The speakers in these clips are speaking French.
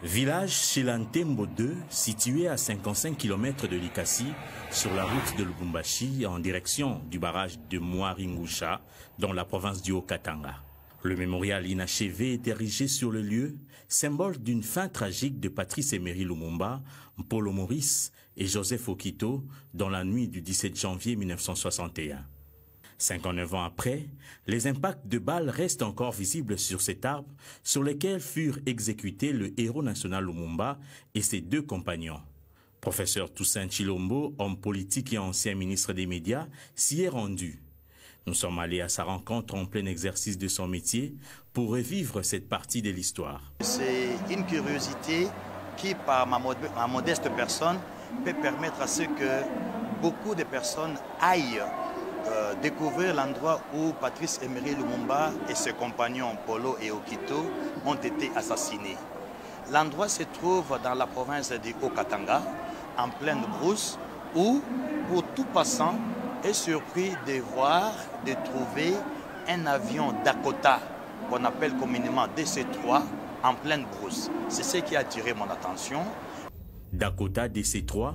Village Chilantembo 2, situé à 55 km de Likasi, sur la route de Lubumbashi en direction du barrage de Mwaringusha, dans la province du Haut-Katanga. Le mémorial inachevé est érigé sur le lieu, symbole d'une fin tragique de Patrice Emery Lumumba, Mpolo Maurice et Joseph Okito dans la nuit du 17 janvier 1961. 59 ans après, les impacts de balles restent encore visibles sur cet arbre sur lequel furent exécutés le héros national Lumumba et ses deux compagnons. Professeur Toussaint Chilombo, homme politique et ancien ministre des médias, s'y est rendu. Nous sommes allés à sa rencontre en plein exercice de son métier pour revivre cette partie de l'histoire. C'est une curiosité qui, par ma modeste personne, peut permettre à ce que beaucoup de personnes aillent découvrir l'endroit où Patrice Emery Lumumba et ses compagnons Polo et Okito ont été assassinés. L'endroit se trouve dans la province du Haut-Katanga, en pleine brousse, où, pour tout passant, est surpris de voir, de trouver un avion Dakota, qu'on appelle communément DC-3, en pleine brousse. C'est ce qui a attiré mon attention. Dakota DC-3,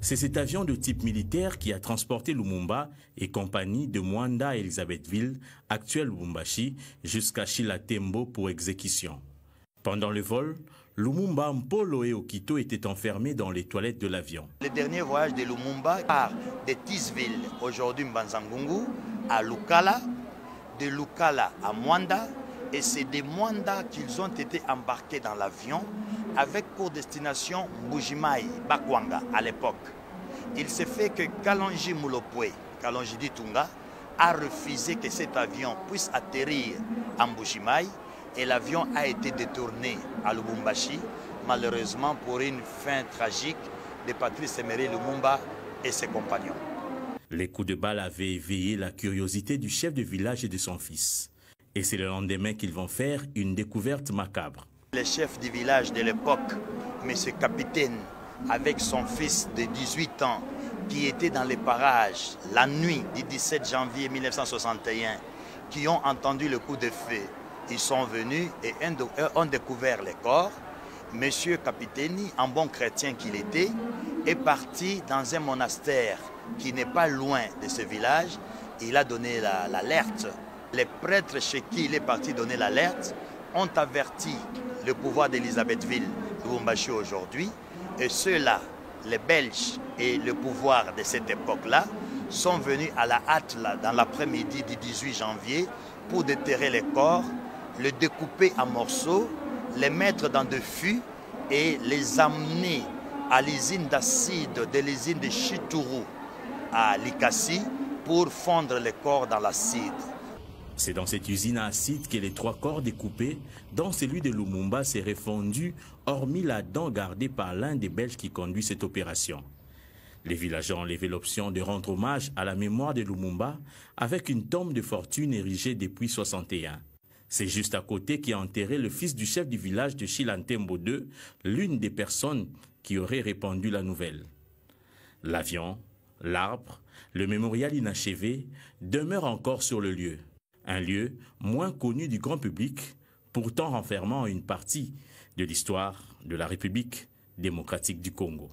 c'est cet avion de type militaire qui a transporté Lumumba et compagnie de Mwanda à Elisabethville, actuelle Lubumbashi, jusqu'à Chilatembo pour exécution. Pendant le vol, Lumumba, Mpolo et Okito étaient enfermés dans les toilettes de l'avion. Le dernier voyage de Lumumba part de Tisville, aujourd'hui Mbanzangungu, à Lukala, de Lukala à Mwanda, et c'est de Mwanda qu'ils ont été embarqués dans l'avion avec pour destination Mbujimai, Bakwanga à l'époque. Il s'est fait que Kalonji Mulopwe, Kalonji Ditunga, a refusé que cet avion puisse atterrir à Mbujimai et l'avion a été détourné à Lubumbashi, malheureusement pour une fin tragique de Patrice Emery Lumumba et ses compagnons. Les coups de balle avaient éveillé la curiosité du chef de village et de son fils. Et c'est le lendemain qu'ils vont faire une découverte macabre. Le chef du village de l'époque, M. Capitaine, avec son fils de 18 ans, qui était dans les parages la nuit du 17 janvier 1961, qui ont entendu le coup de feu. Ils sont venus et ont découvert les corps. M. Capitaine, en bon chrétien qu'il était, est parti dans un monastère qui n'est pas loin de ce village. Il a donné l'alerte. Les prêtres chez qui il est parti donner l'alerte ont averti le pouvoir d'Elisabethville, Lubumbashi aujourd'hui, et ceux-là, les Belges et le pouvoir de cette époque-là, sont venus à la hâte là, dans l'après-midi du 18 janvier pour déterrer les corps, les découper en morceaux, les mettre dans des fûts et les amener à l'usine d'acide de l'usine de Chituru à Likasi pour fondre les corps dans l'acide. C'est dans cette usine à acide que les 3 corps découpés, dont celui de Lumumba, seraient fondus, hormis la dent gardée par l'un des Belges qui conduit cette opération. Les villageois ont levé l'option de rendre hommage à la mémoire de Lumumba avec une tombe de fortune érigée depuis 1961. C'est juste à côté qu'est enterré le fils du chef du village de Chilantembo 2, l'une des personnes qui aurait répandu la nouvelle. L'avion, l'arbre, le mémorial inachevé demeurent encore sur le lieu. Un lieu moins connu du grand public, pourtant renfermant une partie de l'histoire de la République démocratique du Congo.